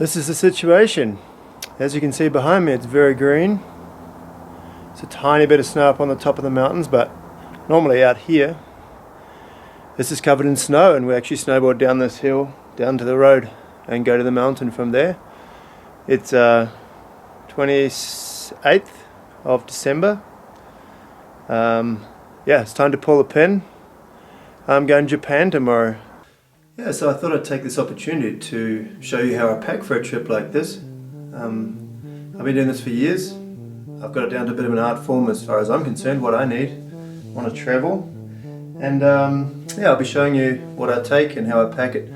This is the situation. As you can see behind me, it's very green. It's a tiny bit of snow up on the top of the mountains, but normally out here this is covered in snow, and we actually snowboard down this hill down to the road and go to the mountain from there. It's 28th of December. Yeah, it's time to pull the pin. I'm going to Japan tomorrow. Yeah, so I thought I'd take this opportunity to show you how I pack for a trip like this. I've been doing this for years. I've got it down to a bit of an art form as far as I'm concerned, what I need on a travel. And yeah, I'll be showing you what I take and how I pack it.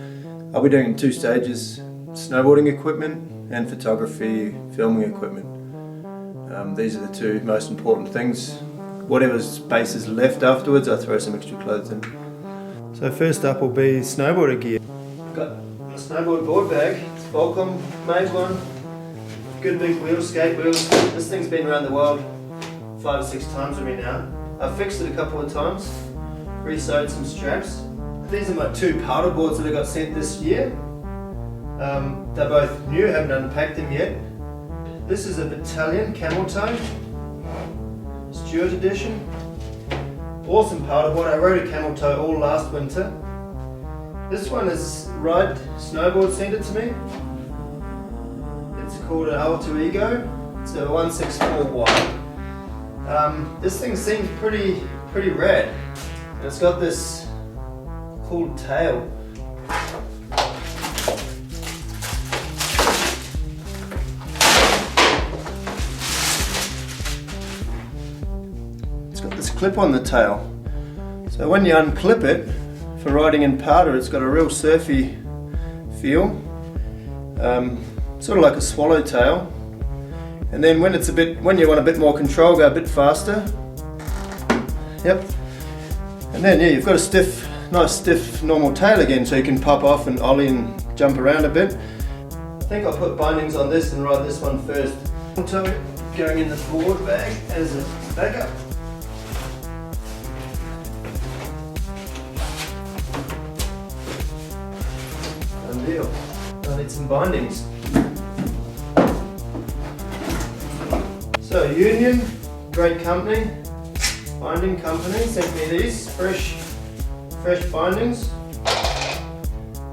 I'll be doing it in 2 stages: snowboarding equipment and photography, filming equipment. These are the 2 most important things. Whatever space is left afterwards, I throw some extra clothes in. So first up will be snowboarder gear. I've got my snowboard board bag. It's Volcom made one. Good big wheels, skate wheels. This thing's been around the world 5 or 6 times with me now. I've fixed it a couple of times, re-sewed some straps. These are my 2 paddle boards that I got sent this year. They're both new, I haven't unpacked them yet. This is a Battalion camel toe, Stewart edition. Awesome paddleboard. I rode a camel toe all last winter. This one is Ride Snowboard sent it to me. It's called an Alter Ego. It's a 164 wide. This thing seems pretty rad. And it's got this cool tail. It's got this clip on the tail. So when you unclip it for riding in powder, it's got a real surfy feel. Sort of like a swallowtail. And then when you want a bit more control, go a bit faster. Yep. And then yeah, you've got a nice stiff normal tail again, so you can pop off and ollie and jump around a bit. I think I'll put bindings on this and ride this one first. Toe going in the board bag as a backup. Done deal. I need some bindings. So Union, great company, binding company, sent me these fresh bindings.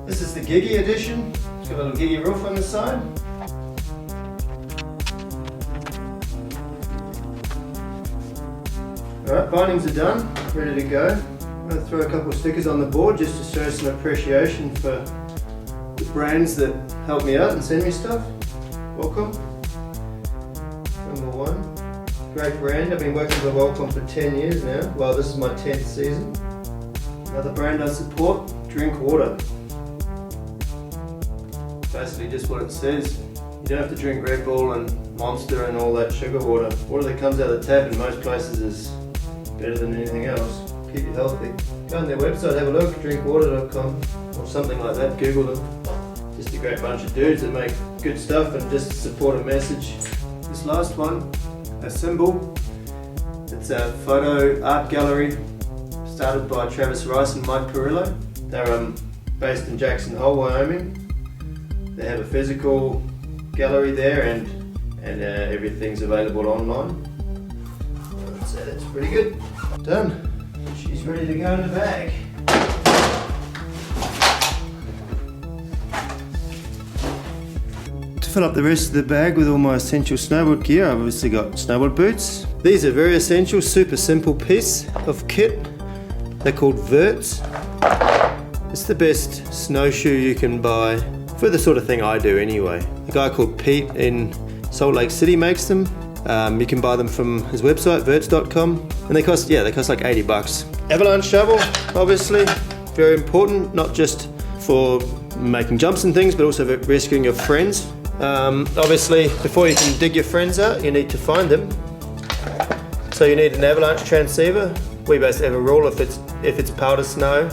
This is the Giggy edition. It's got a little Giggy roof on the side. Alright, bindings are done, ready to go. I'm going to throw a couple of stickers on the board just to show some appreciation for the brands that help me out and send me stuff. Welcome. Number 1. Great brand. I've been working with Welcome for 10 years now. Well, this is my 10th season. Another brand I support, Drink Water. Basically just what it says. You don't have to drink Red Bull and Monster and all that sugar water. Water that comes out of the tap in most places is better than anything else. Keep you healthy. Go on their website, have a look, drinkwater.com or something like that, Google them. Just a great bunch of dudes that make good stuff and just support a message. This last one, a symbol. It's a photo art gallery started by Travis Rice and Mike Perillo. They're based in Jackson Hole, Wyoming. They have a physical gallery there and everything's available online. So that's pretty good. Done. She's ready to go in the bag. To fill up the rest of the bag with all my essential snowboard gear, I've obviously got snowboard boots. These are very essential, super simple piece of kit. They're called Verts. It's the best snowshoe you can buy for the sort of thing I do anyway. A guy called Pete in Salt Lake City makes them. You can buy them from his website, verts.com, and they cost like $80. Avalanche shovel, obviously, very important, not just for making jumps and things, but also for rescuing your friends. Obviously, before you can dig your friends out, you need to find them. So you need an avalanche transceiver. We basically have a rule: if it's powder snow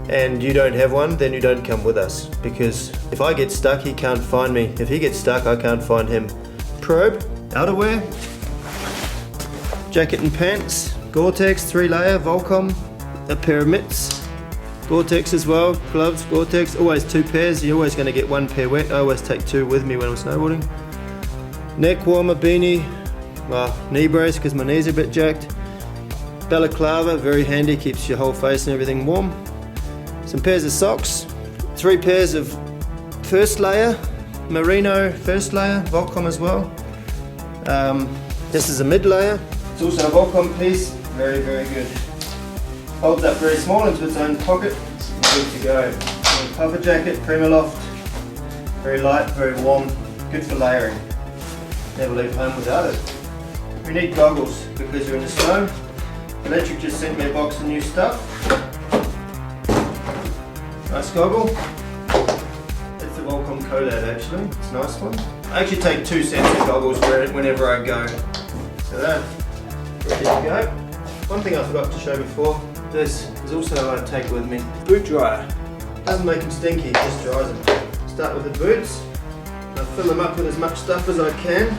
and you don't have one, then you don't come with us, because if I get stuck, he can't find me. If he gets stuck, I can't find him. Probe, outerwear, jacket and pants, Gore-Tex 3-layer, Volcom, a pair of mitts, Gore-Tex as well, gloves, Gore-Tex, always 2 pairs, you're always going to get 1 pair wet. I always take 2 with me when I'm snowboarding. Neck warmer, beanie, well, knee brace because my knees are a bit jacked. Balaclava, very handy, keeps your whole face and everything warm. Some pairs of socks, 3 pairs of first layer, merino first layer, Volcom as well. This is a mid layer, it's also a Volcom piece, very, very good. Holds up very small into its own pocket, good to go. Puffer jacket, Primaloft, very light, very warm, good for layering. Never leave home without it. We need goggles because you're in the snow. Electric just sent me a box of new stuff. Nice goggle. It's the Volcom Collab actually, it's a nice one. I actually take 2 sets of goggles whenever I go. So that, ready to go. One thing I forgot to show before, this is also what I take with me. Boot dryer. Doesn't make them stinky, it just dries them. Start with the boots. I fill them up with as much stuff as I can.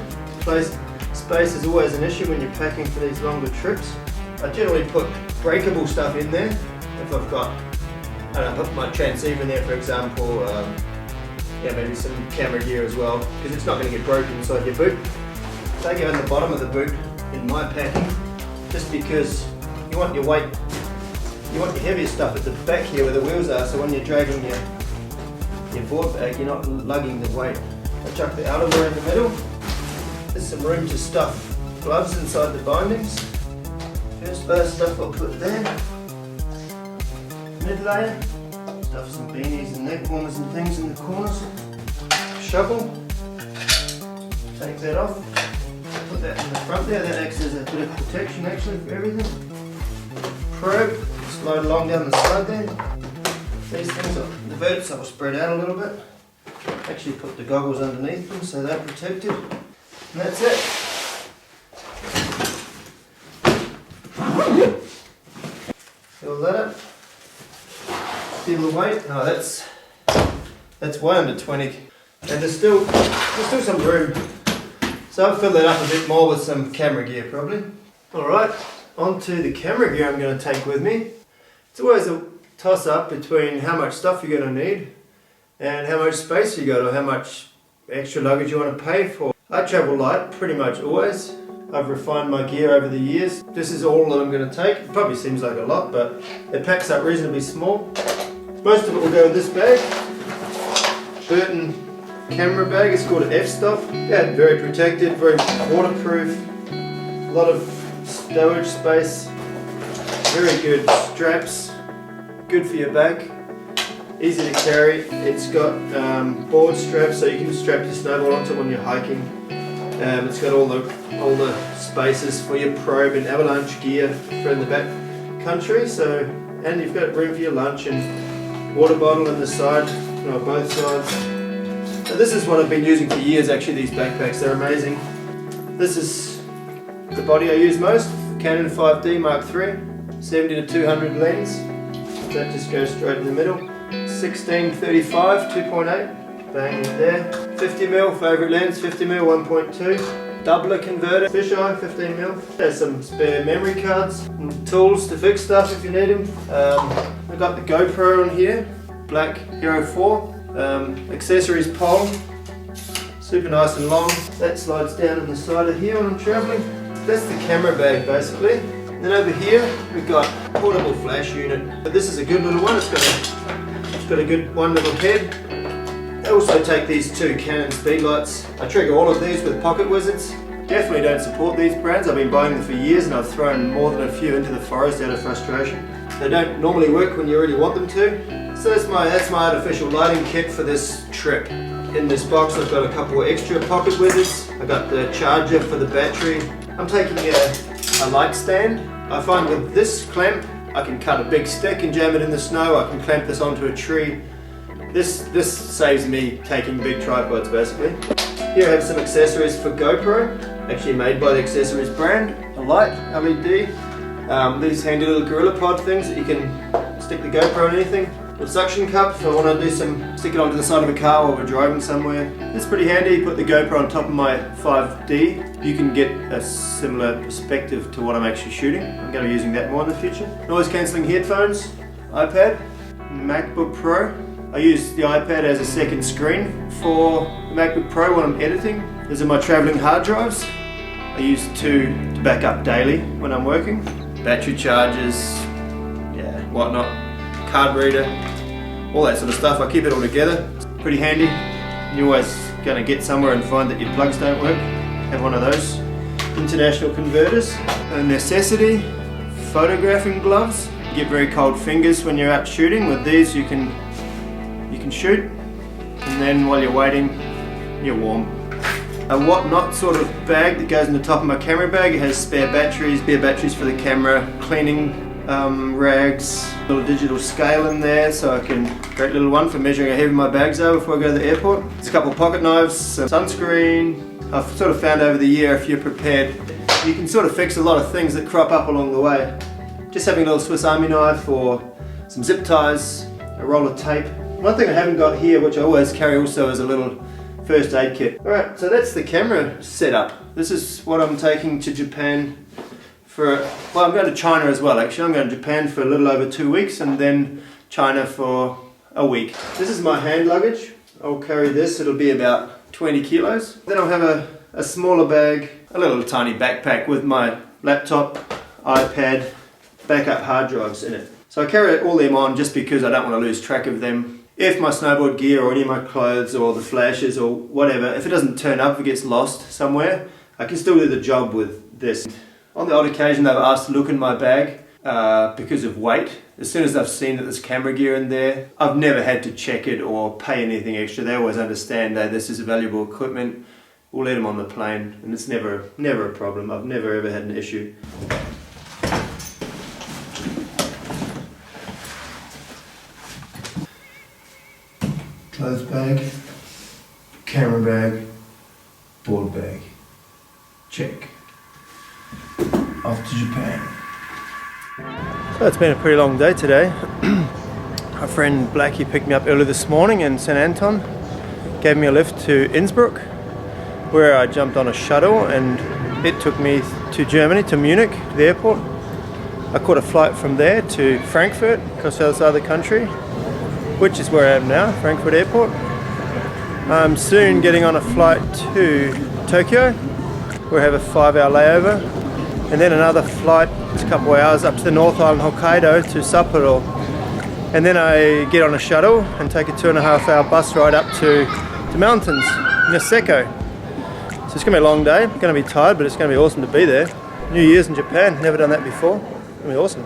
Space is always an issue when you're packing for these longer trips. I generally put breakable stuff in there. If I've got, I don't know, put my transceiver in there for example. Yeah, maybe some camera gear as well, because it's not going to get broken inside your boot. They go in the bottom of the boot in my packing, just because you want your weight, you want your heavier stuff at the back here where the wheels are, so when you're dragging your board bag, you're not lugging the weight. I chuck the outerwear in the middle. There's some room to stuff gloves inside the bindings. First layer stuff I'll put there. Mid layer, stuff some beanies and neck warmers and things in the corners. Shovel, take that off. Put that in the front there, that acts as a bit of protection actually for everything. Probe, slide along down the side there. These things, the verts I'll spread out a little bit. Actually put the goggles underneath them so they're protected. And that's it. Fill that up. Feel the weight. Oh, that's way under 20. And there's still some room. So I'll fill that up a bit more with some camera gear probably. Alright, onto the camera gear I'm going to take with me. It's always a toss up between how much stuff you're going to need and how much space you got or how much extra luggage you want to pay for. I travel light pretty much always. I've refined my gear over the years. This is all that I'm going to take. It probably seems like a lot, but it packs up reasonably small. Most of it will go in this bag. Burton camera bag, it's called an F-stop. Yeah, very protected, very waterproof. A lot of stowage space. Very good straps. Good for your back. Easy to carry. It's got board straps so you can strap your snowboard onto it when you're hiking. It's got all the spaces for your probe and avalanche gear for in the back country. So, and you've got room for your lunch and water bottle on the side, both sides. So this is what I've been using for years actually, these backpacks, they're amazing. This is the body I use most, Canon 5D Mark III, 70 to 200 lens. That just goes straight in the middle. 1635 2.8, bang there. 50mm favourite lens, 50mm 1.2. Doubler converter, fisheye 15mm. There's some spare memory cards and tools to fix stuff if you need them. I've got the GoPro on here, black Hero 4. Accessories pole, super nice and long. That slides down on the side of here when I'm travelling. That's the camera bag basically. And then over here we've got a portable flash unit. But this is a good little one. It's got a good one little head. I also take these 2 Canon speedlights. I trigger all of these with pocket wizards. Definitely don't support these brands. I've been buying them for years and I've thrown more than a few into the forest out of frustration. They don't normally work when you really want them to. So that's my artificial lighting kit for this trip. In this box I've got a couple of extra pocket wizards. I've got the charger for the battery. I'm taking a light stand. I find with this clamp I can cut a big stick and jam it in the snow. I can clamp this onto a tree. This saves me taking big tripods basically. Here I have some accessories for GoPro, actually made by the accessories brand. A light, LED, these handy little Gorilla Pod things that you can stick the GoPro on anything. A suction cup if I want to stick it onto the side of a car while we're driving somewhere. It's pretty handy, put the GoPro on top of my 5D. You can get a similar perspective to what I'm actually shooting. I'm going to be using that more in the future. Noise cancelling headphones, iPad, MacBook Pro. I use the iPad as a second screen for the MacBook Pro when I'm editing. These are my traveling hard drives. I use two to back up daily when I'm working. Battery chargers, yeah, whatnot, card reader, all that sort of stuff. I keep it all together. It's pretty handy. You're always going to get somewhere and find that your plugs don't work. Have one of those. International converters. A necessity, photographing gloves. You get very cold fingers when you're out shooting. With these you can shoot, and then while you're waiting, you're warm. A whatnot sort of bag that goes in the top of my camera bag. It has spare batteries for the camera, cleaning rags, a little digital scale in there, so I can great little one for measuring how heavy my bags are before I go to the airport. There's a couple of pocket knives, some sunscreen. I've sort of found over the year, if you're prepared, you can sort of fix a lot of things that crop up along the way. Just having a little Swiss Army knife or some zip ties, a roll of tape. One thing I haven't got here, which I always carry also, is a little first aid kit. Alright, so that's the camera setup. This is what I'm taking to Japan for, well, I'm going to China as well actually. I'm going to Japan for a little over 2 weeks and then China for a week. This is my hand luggage. I'll carry this, it'll be about 20 kilos. Then I'll have a smaller bag, a little tiny backpack with my laptop, iPad, backup hard drives in it. So I carry all them on just because I don't want to lose track of them. If my snowboard gear or any of my clothes or the flashes or whatever, if it doesn't turn up, if it gets lost somewhere, I can still do the job with this. On the odd occasion they've asked to look in my bag because of weight. As soon as they've seen that there's camera gear in there, I've never had to check it or pay anything extra. They always understand that this is valuable equipment. We'll let them on the plane and it's never a problem. I've never ever had an issue. Clothes bag, camera bag, board bag. Check. Off to Japan. So it's been a pretty long day today. Our friend Blackie picked me up early this morning in St. Anton, gave me a lift to Innsbruck, where I jumped on a shuttle and it took me to Germany, to Munich, to the airport. I caught a flight from there to Frankfurt, across the other side of the country, which is where I am now, Frankfurt Airport. I'm soon getting on a flight to Tokyo, where I have a 5-hour layover, and then another flight, it's a couple of hours, up to the North Island, Hokkaido, to Sapporo. And then I get on a shuttle and take a 2.5-hour bus ride up to the mountains, Niseko. So it's going to be a long day, I'm going to be tired, but it's going to be awesome to be there. New Year's in Japan, never done that before, it's going to be awesome.